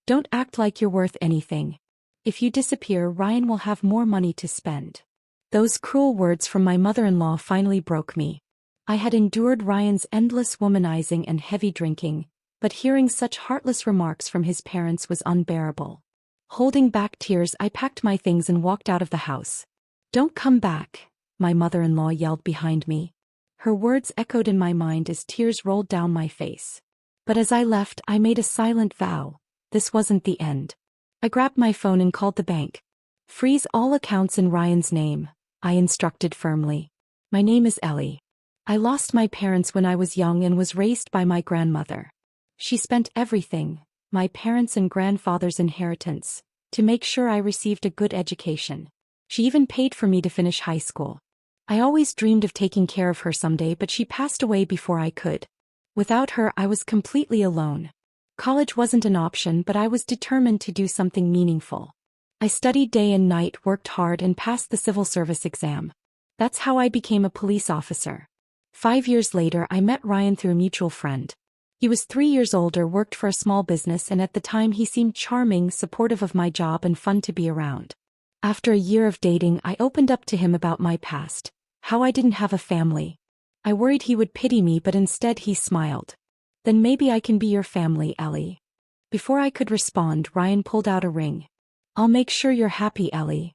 Don't act like you're worth anything. If you disappear, Ryan will have more money to spend. Those cruel words from my mother-in-law finally broke me. I had endured Ryan's endless womanizing and heavy drinking, but hearing such heartless remarks from his parents was unbearable. Holding back tears, I packed my things and walked out of the house. "Don't come back," my mother-in-law yelled behind me. Her words echoed in my mind as tears rolled down my face. But as I left, I made a silent vow. This wasn't the end. I grabbed my phone and called the bank. "Freeze all accounts in Ryan's name," I instructed firmly. "My name is Ellie. I lost my parents when I was young and was raised by my grandmother. She spent everything, my parents' and grandfather's inheritance, to make sure I received a good education. She even paid for me to finish high school. I always dreamed of taking care of her someday, but she passed away before I could. Without her, I was completely alone. College wasn't an option, but I was determined to do something meaningful. I studied day and night, worked hard, and passed the civil service exam. That's how I became a police officer. 5 years later, I met Ryan through a mutual friend. He was 3 years older, worked for a small business, and at the time he seemed charming, supportive of my job, and fun to be around. After a year of dating, I opened up to him about my past, how I didn't have a family. I worried he would pity me, but instead he smiled. "Then maybe I can be your family, Ellie." Before I could respond, Ryan pulled out a ring. "I'll make sure you're happy, Ellie."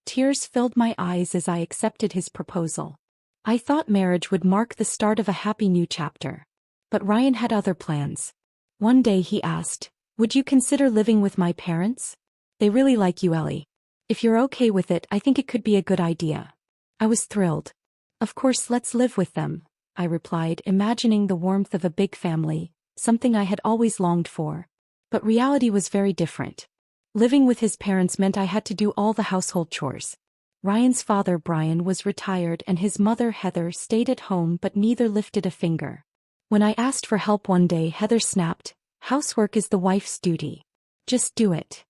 Tears filled my eyes as I accepted his proposal. I thought marriage would mark the start of a happy new chapter. But Ryan had other plans. One day he asked, "Would you consider living with my parents? They really like you, Ellie. If you're okay with it, I think it could be a good idea." I was thrilled. "Of course, let's live with them," I replied, imagining the warmth of a big family, something I had always longed for. But reality was very different. Living with his parents meant I had to do all the household chores. Ryan's father, Brian, was retired and his mother, Heather, stayed at home, but neither lifted a finger. When I asked for help one day, Heather snapped, "Housework is the wife's duty. Just do it."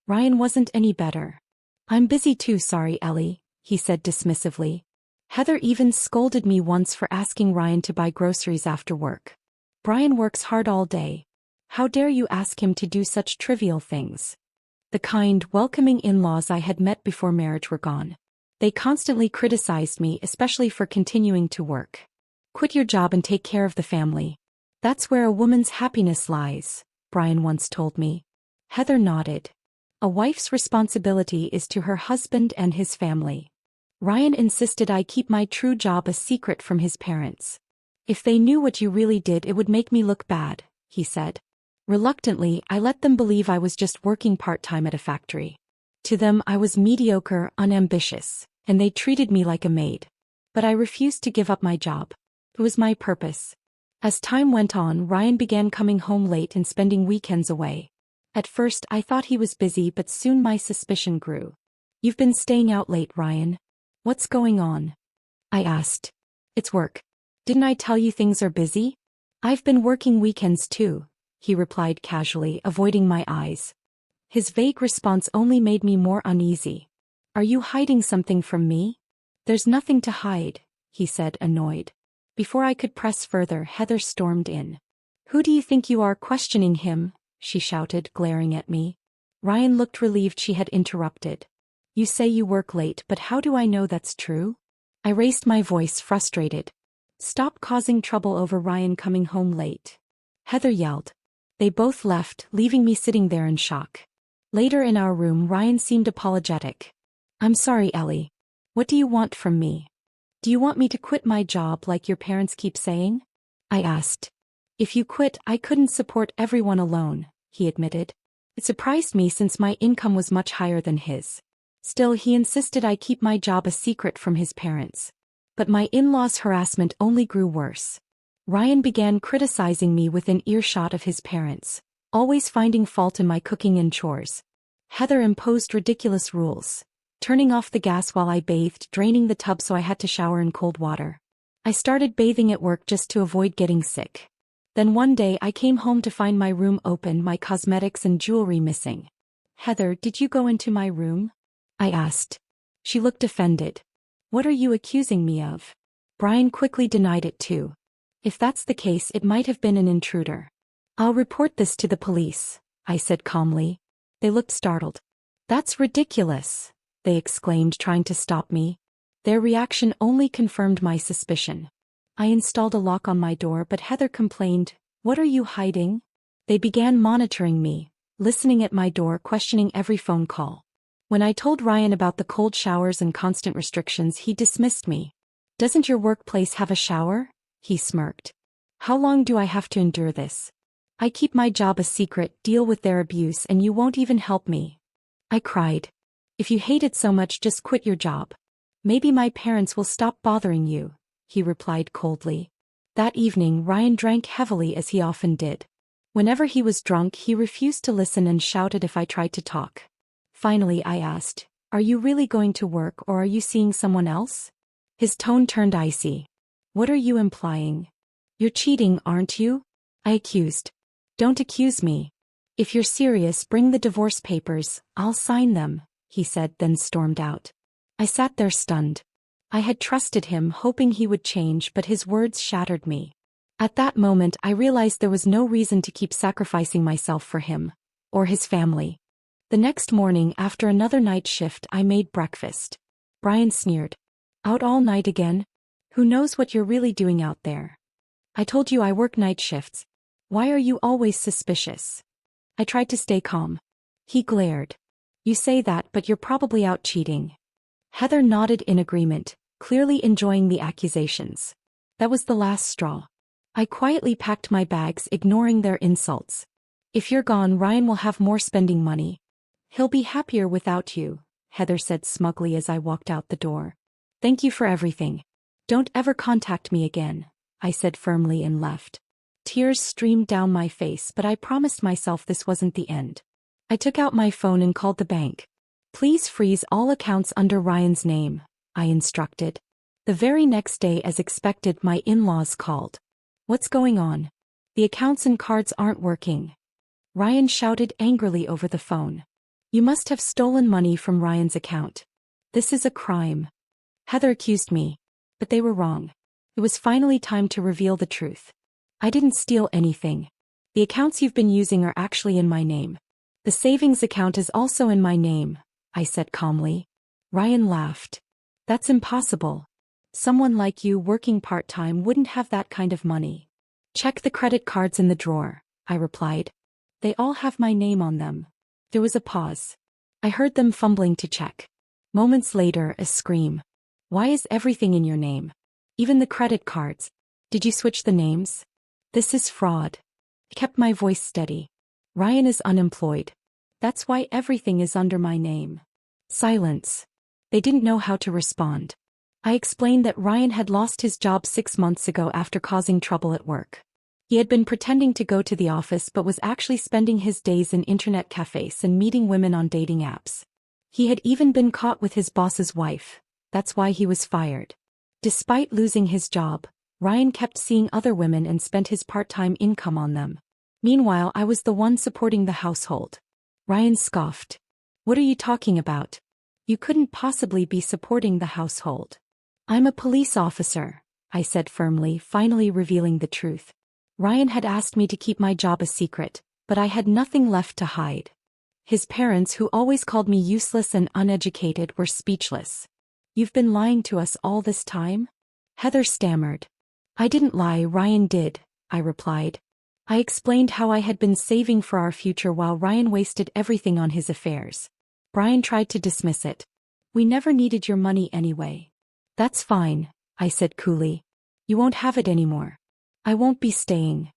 Ryan wasn't any better. "I'm busy too, sorry, Ellie," he said dismissively. Heather even scolded me once for asking Ryan to buy groceries after work. "Brian works hard all day. How dare you ask him to do such trivial things?" The kind, welcoming in-laws I had met before marriage were gone. They constantly criticized me, especially for continuing to work. "Quit your job and take care of the family. That's where a woman's happiness lies," Brian once told me. Heather nodded. "A wife's responsibility is to her husband and his family." Ryan insisted I keep my true job a secret from his parents. "If they knew what you really did, it would make me look bad," he said. Reluctantly, I let them believe I was just working part-time at a factory. To them, I was mediocre, unambitious, and they treated me like a maid. But I refused to give up my job. It was my purpose. As time went on, Ryan began coming home late and spending weekends away. At first, I thought he was busy, but soon my suspicion grew. "You've been staying out late, Ryan. What's going on?" I asked. "It's work. Didn't I tell you things are busy?" "I've been working weekends too," he replied casually, avoiding my eyes. His vague response only made me more uneasy. "Are you hiding something from me?" "There's nothing to hide," he said, annoyed. Before I could press further, Heather stormed in. "Who do you think you are, questioning him?" she shouted, glaring at me. Ryan looked relieved she had interrupted. "You say you work late, but how do I know that's true?" I raised my voice, frustrated. "Stop causing trouble over Ryan coming home late," Heather yelled. They both left, leaving me sitting there in shock. Later in our room, Ryan seemed apologetic. "I'm sorry, Ellie. What do you want from me? Do you want me to quit my job like your parents keep saying?" I asked. "If you quit, I couldn't support everyone alone," he admitted. It surprised me since my income was much higher than his. Still, he insisted I keep my job a secret from his parents. But my in-laws' harassment only grew worse. Ryan began criticizing me within earshot of his parents, always finding fault in my cooking and chores. Heather imposed ridiculous rules, turning off the gas while I bathed, draining the tub so I had to shower in cold water. I started bathing at work just to avoid getting sick. Then one day I came home to find my room open, my cosmetics and jewelry missing. "Heather, did you go into my room?" I asked. She looked offended. "What are you accusing me of?" Brian quickly denied it too. "If that's the case, it might have been an intruder. I'll report this to the police," I said calmly. They looked startled. That's ridiculous, they exclaimed, trying to stop me. Their reaction only confirmed my suspicion. I installed a lock on my door, but Heather complained, "What are you hiding?" They began monitoring me, listening at my door, questioning every phone call. When I told Ryan about the cold showers and constant restrictions, he dismissed me. "Doesn't your workplace have a shower?" he smirked. "How long do I have to endure this? I keep my job a secret, deal with their abuse, and you won't even help me." I cried. "If you hate it so much, just quit your job. Maybe my parents will stop bothering you," he replied coldly. That evening, Ryan drank heavily, as he often did. Whenever he was drunk, he refused to listen and shouted if I tried to talk. Finally, I asked, "Are you really going to work, or are you seeing someone else?" His tone turned icy. "What are you implying? You're cheating, aren't you?" I accused. "Don't accuse me. If you're serious, bring the divorce papers, I'll sign them," he said, then stormed out. I sat there stunned. I had trusted him, hoping he would change, but his words shattered me. At that moment, I realized there was no reason to keep sacrificing myself for him, or his family. The next morning, after another night shift, I made breakfast. Brian sneered. "Out all night again? Who knows what you're really doing out there? I told you I work night shifts. Why are you always suspicious?" I tried to stay calm. He glared. "You say that, but you're probably out cheating." Heather nodded in agreement, clearly enjoying the accusations. That was the last straw. I quietly packed my bags, ignoring their insults. "If you're gone, Ryan will have more spending money. He'll be happier without you," Heather said smugly as I walked out the door. "Thank you for everything. Don't ever contact me again," I said firmly and left. Tears streamed down my face, but I promised myself this wasn't the end. I took out my phone and called the bank. "Please freeze all accounts under Ryan's name," I instructed. The very next day, as expected, my in-laws called. "What's going on? The accounts and cards aren't working." Ryan shouted angrily over the phone. "You must have stolen money from Ryan's account. This is a crime." Heather accused me, but they were wrong. It was finally time to reveal the truth. "I didn't steal anything. The accounts you've been using are actually in my name. The savings account is also in my name," I said calmly. Ryan laughed. "That's impossible. Someone like you working part-time wouldn't have that kind of money." "Check the credit cards in the drawer," I replied. "They all have my name on them." There was a pause. I heard them fumbling to check. Moments later, a scream. "Why is everything in your name? Even the credit cards? Did you switch the names?" "This is fraud." I kept my voice steady. "Ryan is unemployed. That's why everything is under my name." Silence. They didn't know how to respond. I explained that Ryan had lost his job 6 months ago after causing trouble at work. He had been pretending to go to the office but was actually spending his days in internet cafes and meeting women on dating apps. He had even been caught with his boss's wife. That's why he was fired. Despite losing his job, Ryan kept seeing other women and spent his part-time income on them. Meanwhile, I was the one supporting the household. Ryan scoffed. "What are you talking about? You couldn't possibly be supporting the household." "I'm a police officer," I said firmly, finally revealing the truth. Ryan had asked me to keep my job a secret, but I had nothing left to hide. His parents, who always called me useless and uneducated, were speechless. "You've been lying to us all this time?" Heather stammered. "I didn't lie, Ryan did," I replied. I explained how I had been saving for our future while Ryan wasted everything on his affairs. Brian tried to dismiss it. "We never needed your money anyway." "That's fine," I said coolly. "You won't have it anymore." "I won't be staying."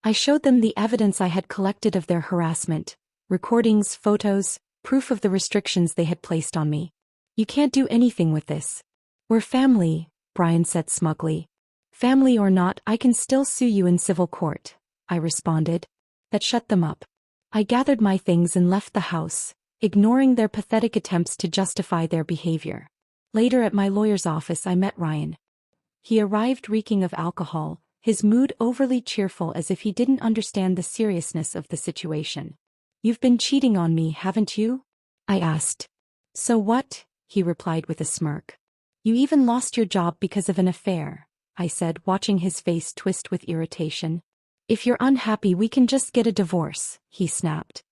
I showed them the evidence I had collected of their harassment, recordings, photos, proof of the restrictions they had placed on me. "You can't do anything with this." "We're family," Brian said smugly. "Family or not, I can still sue you in civil court," I responded. That shut them up. I gathered my things and left the house, ignoring their pathetic attempts to justify their behavior. Later at my lawyer's office, I met Ryan. He arrived reeking of alcohol, his mood overly cheerful, as if he didn't understand the seriousness of the situation. "You've been cheating on me, haven't you?" I asked. "So what?" he replied with a smirk. "You even lost your job because of an affair," I said, watching his face twist with irritation. "If you're unhappy, we can just get a divorce," he snapped.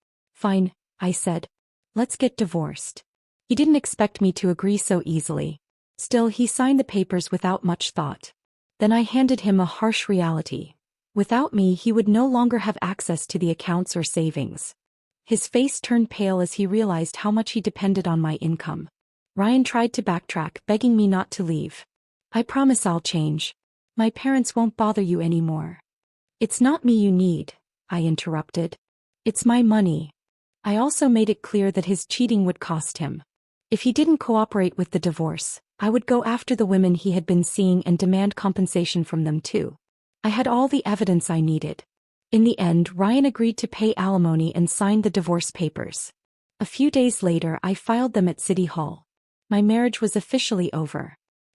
Fine, I said. Let's get divorced. He didn't expect me to agree so easily. Still, he signed the papers without much thought. Then I handed him a harsh reality. Without me, he would no longer have access to the accounts or savings. His face turned pale as he realized how much he depended on my income. Ryan tried to backtrack, begging me not to leave. I promise I'll change. My parents won't bother you anymore. It's not me you need, I interrupted. It's my money. I also made it clear that his cheating would cost him. If he didn't cooperate with the divorce, I would go after the women he had been seeing and demand compensation from them too. I had all the evidence I needed. In the end, Ryan agreed to pay alimony and signed the divorce papers. A few days later, I filed them at City Hall. My marriage was officially over.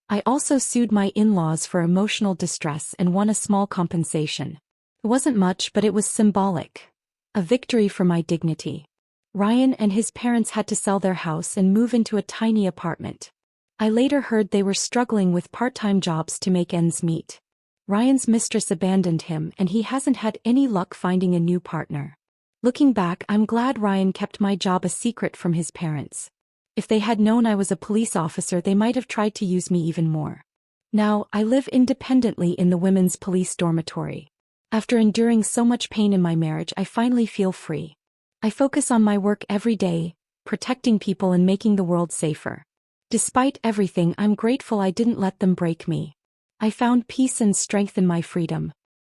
I also sued my in-laws for emotional distress and won a small compensation. It wasn't much, but it was symbolic. A victory for my dignity. Ryan and his parents had to sell their house and move into a tiny apartment. I later heard they were struggling with part-time jobs to make ends meet. Ryan's mistress abandoned him and he hasn't had any luck finding a new partner. Looking back, I'm glad Ryan kept my job a secret from his parents. If they had known I was a police officer, they might have tried to use me even more. Now, I live independently in the women's police dormitory. After enduring so much pain in my marriage, I finally feel free. I focus on my work every day, protecting people and making the world safer. Despite everything, I'm grateful I didn't let them break me. I found peace and strength in my freedom.